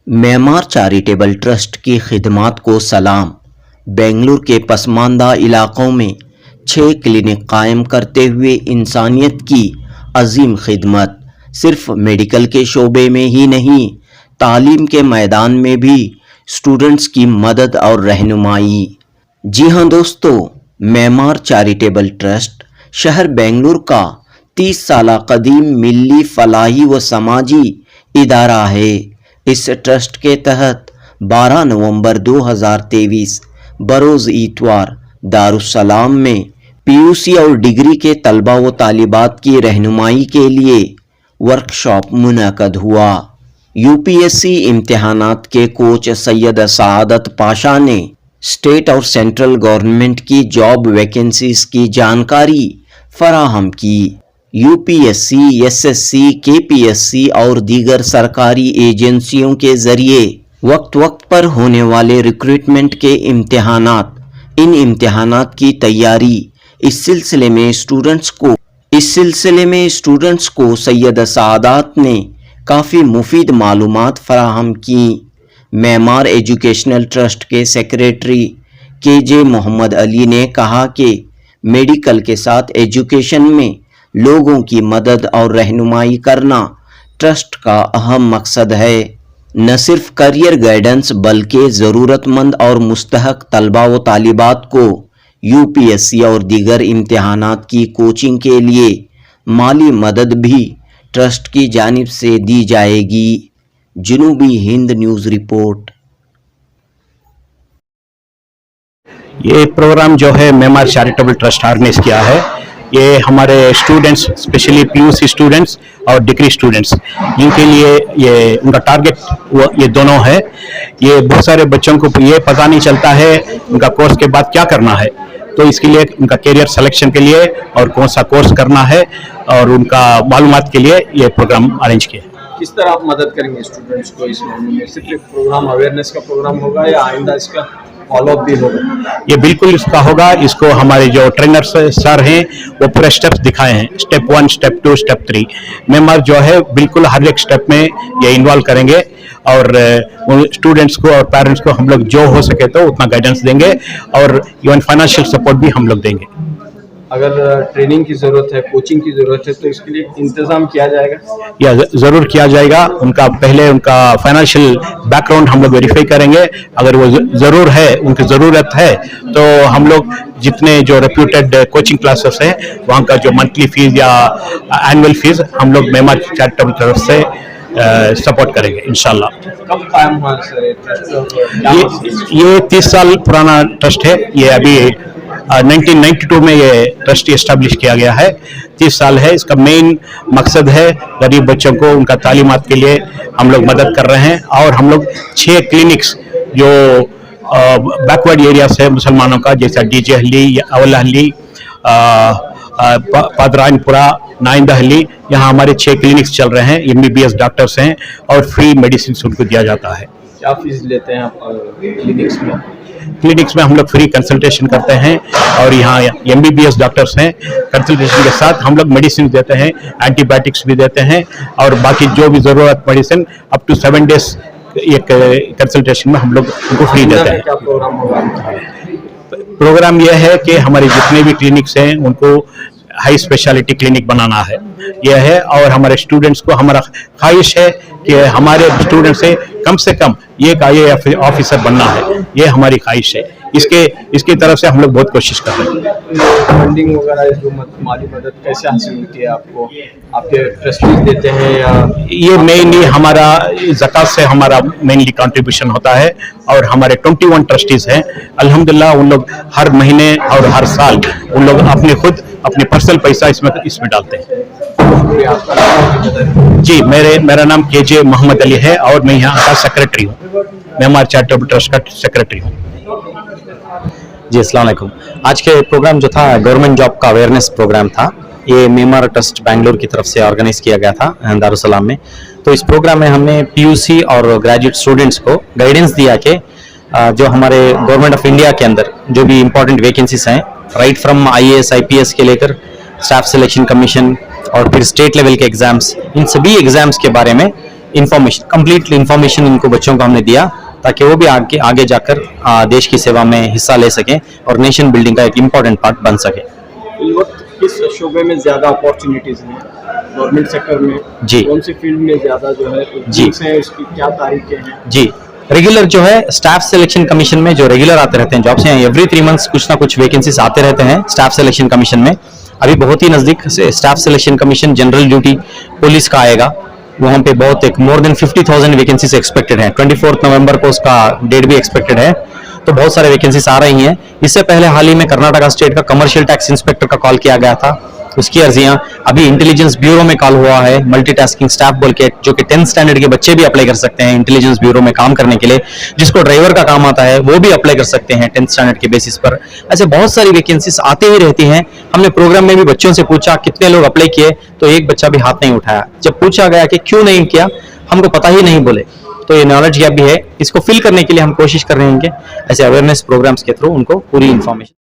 Myanmar charitable trust की खिदमात को सलाम। बेंगलुरु के पसमानदा इलाकों में 6 क्लिनिक कायम करते हुए इंसानियत की अजीम खिदमत सिर्फ मेडिकल के शोबे में ही नहीं, तालीम के मैदान में भी स्टूडेंट्स की मदद और रहनुमाई। जी हाँ दोस्तों, म्यांमार चैरिटेबल ट्रस्ट शहर बेंगलुरु का 30 साल कदीम मिली फलाही व समाजी इदारा है। इस ट्रस्ट के तहत 12 नवंबर 2023 बरोज़ इतवार दारुस्सलाम में पीयूसी और डिग्री के तलबा व तालिबात की रहनुमाई के लिए वर्कशॉप मुनक़द हुआ। यूपीएससी इम्तिहानात के कोच सैयद सआदत पाशा ने स्टेट और सेंट्रल गवर्नमेंट की जॉब वैकेंसीज की जानकारी फराहम की। यूपीएससी, एसएससी, केपीएससी और दीगर सरकारी एजेंसियों के जरिए वक्त वक्त पर होने वाले रिक्रूटमेंट के इम्तिहानात, इन इम्तिहानात की तैयारी, इस सिलसिले में स्टूडेंट्स को सैयद सआदात ने काफ़ी मुफीद मालूमात फराहम की। म्यांमार एजुकेशनल ट्रस्ट के सेक्रेटरी केजे मोहम्मद अली ने कहा कि मेडिकल के साथ एजुकेशन में लोगों की मदद और रहनुमाई करना ट्रस्ट का अहम मकसद है। न सिर्फ करियर गाइडेंस बल्कि ज़रूरतमंद और मुस्तहक तलबा व तालिबात को यूपीएससी और दीगर इम्तिहानात की कोचिंग के लिए माली मदद भी ट्रस्ट की जानिब से दी जाएगी। जनूबी हिंद न्यूज़ रिपोर्ट। ये प्रोग्राम जो है म्यांमार चैरिटेबल ट्रस्ट ऑर्गेनाइज किया है। ये हमारे स्टूडेंट्स, स्पेशली पीयूसी स्टूडेंट्स और डिग्री स्टूडेंट्स, इनके लिए ये उनका टारगेट ये दोनों है। ये बहुत सारे बच्चों को ये पता नहीं चलता है उनका कोर्स के बाद क्या करना है, तो इसके लिए उनका करियर सिलेक्शन के लिए और कौन सा कोर्स करना है और उनका मालूमात के लिए ये प्रोग्राम अरेंज किया है। किस तरह आप मदद करेंगे स्टूडेंट्स को इस मामले में? सिर्फ एक प्रोग्राम, अवेयरनेस का प्रोग्राम होगा या आइंदा इसका फॉलोअप भी होगा? ये बिल्कुल इसका होगा। इसको हमारे जो ट्रेनर सर हैं वो पूरे स्टेप्स दिखाए हैं, स्टेप 1, स्टेप 2, स्टेप 3। म्यांमार जो है बिल्कुल हर एक स्टेप में ये इन्वॉल्व करेंगे और स्टूडेंट्स को और पेरेंट्स को हम लोग जो हो सके तो उतना गाइडेंस देंगे और इवन फाइनेंशियल सपोर्ट भी हम लोग देंगे। अगर ट्रेनिंग की जरूरत है, कोचिंग की जरूरत है, तो इसके लिए इंतजाम किया जाएगा या जरूर किया जाएगा। उनका पहले उनका फाइनेंशियल बैकग्राउंड हम लोग वेरीफाई करेंगे। अगर वो जरूर है, उनकी ज़रूरत है, तो हम लोग जितने जो रेप्यूटेड कोचिंग क्लासेस हैं वहाँ का जो मंथली फीस या एनुअल फीस हम लोग म्यांमार चैरिटेबल तरफ से सपोर्ट करेंगे इंशाल्लाह। कब कायम हुआ सर ये 30 साल पुराना ट्रस्ट है। ये अभी 1992 में ये ट्रस्ट एस्टेब्लिश किया गया है। 30 साल है। इसका मेन मकसद है गरीब बच्चों को उनका तालीमात के लिए हम लोग मदद कर रहे हैं। और हम लोग 6 क्लिनिक्स जो बैकवर्ड एरियाज है मुसलमानों का, जैसा डीजे हल्ली, अवला हल्ली, पादरानपुरा, नाइंदा हल्ली, यहाँ हमारे 6 क्लिनिक्स चल रहे हैं। एमबीबीएस डॉक्टर्स हैं और फ्री मेडिसिन उनको दिया जाता है। क्या फीस लेते हैं आप क्लिनिक्स में? क्लिनिक्स में हम लोग फ्री कंसल्टेशन करते हैं और यहाँ एमबीबीएस डॉक्टर्स हैं। कंसल्टेशन के साथ हम लोग मेडिसिन देते हैं, एंटीबायोटिक्स भी देते हैं और बाकी जो भी ज़रूरत मेडिसिन अप टू 7 डेज एक कंसल्टेशन में हम लोग उनको फ्री देते हैं। क्या प्रोग्राम होगा? प्रोग्राम यह है कि हमारे जितने भी क्लिनिक्स हैं उनको हाई स्पेशलिटी क्लिनिक बनाना है, यह है। और हमारे स्टूडेंट्स को, हमारा ख्वाहिश है कि हमारे स्टूडेंट से कम एक IAS ऑफिसर बनना है, ये हमारी ख्वाहिश है। इसकी तरफ से हम लोग बहुत कोशिश कर रहे हैं। फंडिंग वगैरह जो माली मदद कैसे हासिल होती है आपको? आपके ट्रस्टीज देते हैं या? ये मेनली हमारा ज़कात से हमारा मेनली कंट्रीब्यूशन होता है और हमारे 21 ट्रस्टीज हैं। अल्हम्दुलिल्लाह उन लोग हर महीने और हर साल उन लोग अपने पर्सनल पैसा इसमें डालते हैं। जी, मेरा नाम केजे मोहम्मद अली है और मैं यहाँ का सेक्रेटरी हूँ, म्यांमार चैरिटेबल ट्रस्ट का सेक्रेटरी हूँ। जी, अस्सलाम वालेकुम। आज के प्रोग्राम जो था गवर्नमेंट जॉब का अवेयरनेस प्रोग्राम था। ये म्यांमार ट्रस्ट बेंगलुरु की तरफ से ऑर्गेनाइज किया गया था दारुस्सलाम में। तो इस प्रोग्राम में हमने पीयूसी और ग्रेजुएट स्टूडेंट्स को गाइडेंस दिया कि जो हमारे गवर्नमेंट ऑफ इंडिया के अंदर जो भी इम्पोर्टेंट वैकेंसीज हैं, राइट फ्रॉम IAS IPS के लेकर स्टाफ सिलेक्शन कमीशन और फिर स्टेट लेवल के एग्जाम्स, इन सभी एग्जाम्स के बारे में इंफॉर्मेशन, कंप्लीट इंफॉर्मेशन इनको बच्चों को हमने दिया ताकि वो भी आगे जाकर देश की सेवा में हिस्सा ले सकें और नेशन बिल्डिंग का एक इम्पॉर्टेंट पार्ट बन सके। इस वक्त किस शोबे में ज़्यादा अपॉर्चुनिटीज़ हैं गवर्नमेंट सेक्टर में? जी। कौन सी फील्ड में ज़्यादा जो है जी। है, उसकी क्या तारीखें हैं? जी, रेगुलर जो है स्टाफ सिलेक्शन कमीशन में जो रेगुलर आते रहते हैं जॉब्स हैं, एवरी 3 मंथ्स कुछ ना कुछ वैकेंसीज आते रहते हैं स्टाफ सिलेक्शन कमीशन में। अभी बहुत ही नजदीक से staff selection commission general duty police का आएगा, वहां पे बहुत एक मोर देन 50,000 वैकेंसीज एक्सपेक्टेड है। 24 नवंबर को उसका डेट भी एक्सपेक्टेड है, तो बहुत सारे वैकेंसीज आ रही हैं। इससे पहले हाल ही में कर्नाटका स्टेट का कमर्शियल टैक्स इंस्पेक्टर का कॉल किया गया था, उसकी अर्जियां अभी इंटेलिजेंस ब्यूरो में कॉल हुआ है, मल्टीटास्किंग स्टाफ बोल के, जो कि 10th स्टैंडर्ड के बच्चे भी अप्लाई कर सकते हैं इंटेलिजेंस ब्यूरो में काम करने के लिए। जिसको ड्राइवर का काम आता है वो भी अप्लाई कर सकते हैं 10th स्टैंडर्ड के बेसिस पर। ऐसे बहुत सारी वैकेंसीज आती ही रहती हैं। हमने प्रोग्राम में भी बच्चों से पूछा कितने लोग अप्लाई किए, तो एक बच्चा भी हाथ नहीं उठाया। जब पूछा गया कि क्यों नहीं किया, हमको पता ही नहीं बोले। तो ये नॉलेज गैप भी है, इसको फिल करने के लिए हम कोशिश कर रहे हैं कि ऐसे अवेयरनेस प्रोग्राम्स के थ्रू उनको पूरी information.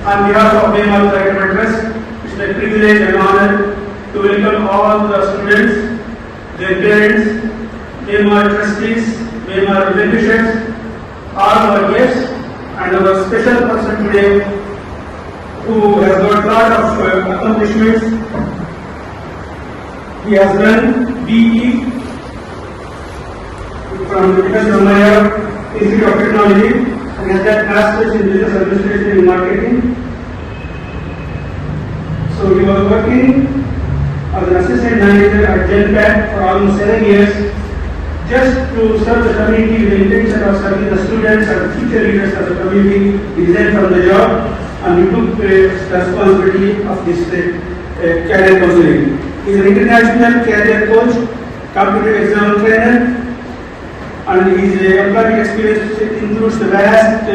On behalf of Myanmar Charitable Trust, it's a privilege and honor to welcome all the students, their parents, Myanmar trustees, Myanmar beneficiaries, all our guests, and our special person today who has got lot of accomplishments. He has done BE from Vikas Ramaya Institute of Technology and has done Masters in Business Administration and Marketing. So he was working as an assistant manager at Genpact for almost 7 years, just to serve the community with the intention of serving the students and the future leaders of the community. He resigned from the job and he took the responsibility of this career counseling. He is an international career coach, competitive exam trainer, and his employment experience includes the vast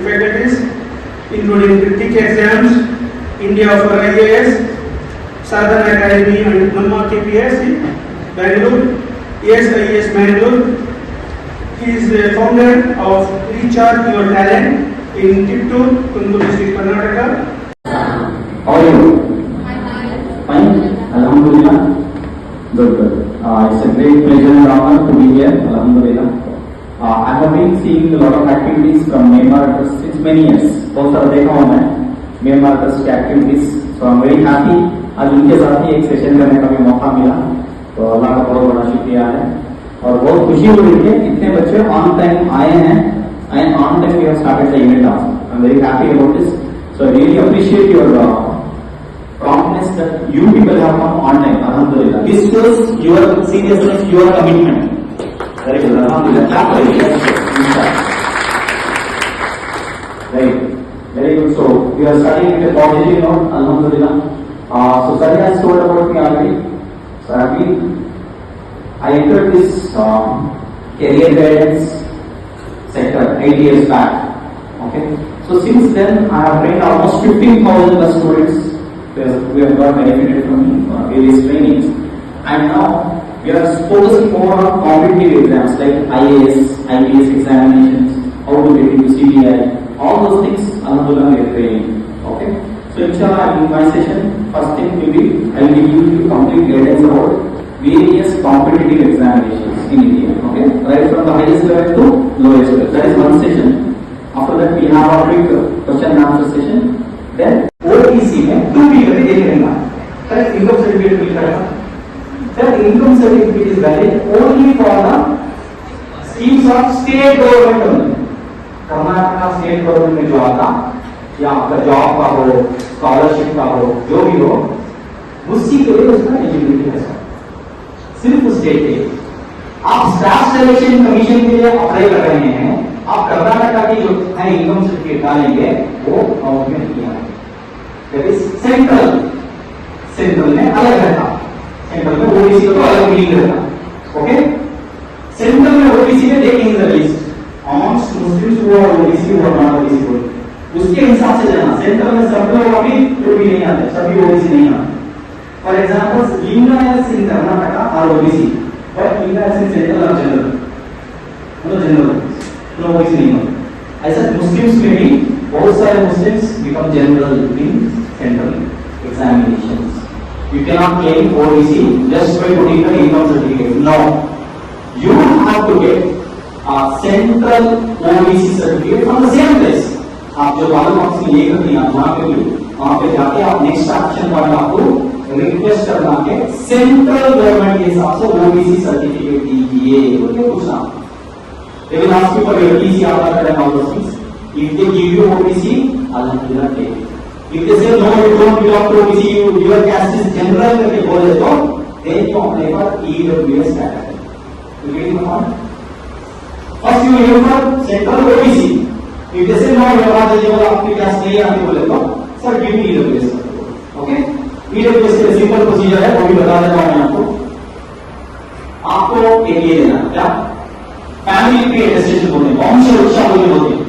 faculties, including TIC exams, India for IAS, Southern Academy and Namma KPS in Bangalore, ESIS Bangalore. He is the founder of Recharge Your Talent in Kittur, Kundu district, Karnataka. How are you? Fine. Alhamdulillah. Good. It's a great pleasure and honor to be here. Alhamdulillah. I have been seeing a lot of activities from Myanmar Trust since many years. बहुत सारा देखा हूँ मैं Myanmar Trust की activities. So I'm very happy. आज उनके साथ ही एक सेशन करने का भी मौका मिला, तो अल्लाह का बहुत बड़ा शुक्रिया है और बहुत खुशी हो रही है इतने बच्चे ऑन टाइम आए हैं and on time we have started the event also. I'm very happy about this. So I really appreciate your promptness that you people have come on time. Alhamdulillah. This shows your seriousness, your commitment. Very good. Alhamdulillah. Clap for it. Right. Very good. So we are starting with a positive note. Alhamdulillah. So Sari has told about me already. So I entered this career guidance sector 8 years back. Okay. So since then I have trained almost 15,000 plus students. We have got benefited from various trainings, and now we are focusing more on competitive exams like IAS, IPS examinations, how to get into CBI, all those things. Alhamdulillah, we are training. Okay. So inshallah, in my session, first thing will be I will give you complete guidance about various competitive examinations in India. Okay. Right from the highest level to lowest level. That is one session. After that, we have a quick question and answer session. Then OTC में 2 people देख लेना, correct income certificate मिल जाएगा. That income certificate is valid only for the schemes of state government only. Karnataka state government में जो आता, या आपका job का हो, स्कॉलरशिप का हो, जो भी हो, उसी के लिए उसका एलिजिबिलिटी है सर. सिर्फ उस स्टेट के. आप स्टाफ सिलेक्शन कमीशन के लिए अप्लाई कर रहे हैं, आप कर्नाटका की जो है इनकम सर्टिफिकेट डालेंगे वो गवर्नमेंट किया है. That is central सेंट्रल में अलग रहता, सेंट्रल में ओबीसी को अलग मीनिंग रहता, ओके। सेंट्रल में ओबीसी में देखेंगे the list amongst Muslims who are OBC और नॉन ओबीसी, उसके हिसाब से लेना। सेंट्रल में सब लोग अभी जो भी नहीं आते, सभी ओबीसी नहीं आते। For example Lingayat in Karnataka are OBC, but Lingayat in central are general, मतलब जनरल, नो ओबीसी नहीं होता। ऐसा मुस्लिम्स में भी बहुत सारे Muslims become general in central examinations. You cannot claim OBC just by putting the income certificate. No, you have to get a central OBC certificate from the same place. आप जो वाला बॉक्स में लेकर दिया वहाँ पे जाके आप नेक्स्ट एक्शन पॉइंट आपको रिक्वेस्ट करना है सेंट्रल गवर्नमेंट के हिसाब से OBC सर्टिफिकेट दीजिए, बोलिए पूछना। They will ask you for your TC, Aadhaar card and all those things. If they give you OBC, alhamdulillah take it. If they say no, you don't belong to OBC, your caste is general करके बोले तो then you apply for EWS category. You getting the point? First you aim for central OBC. If they say no, your eligible आपकी caste नहीं है आपके बोले तो sir give me EWS. Okay? EWS के सिंपल प्रोसीजर है, वो भी बता देता हूँ मैं आपको। आपको एक ये देना क्या? फैमिली पे अटेस्टेशन बोलते हैं, वंश रक्षा बोलते हैं।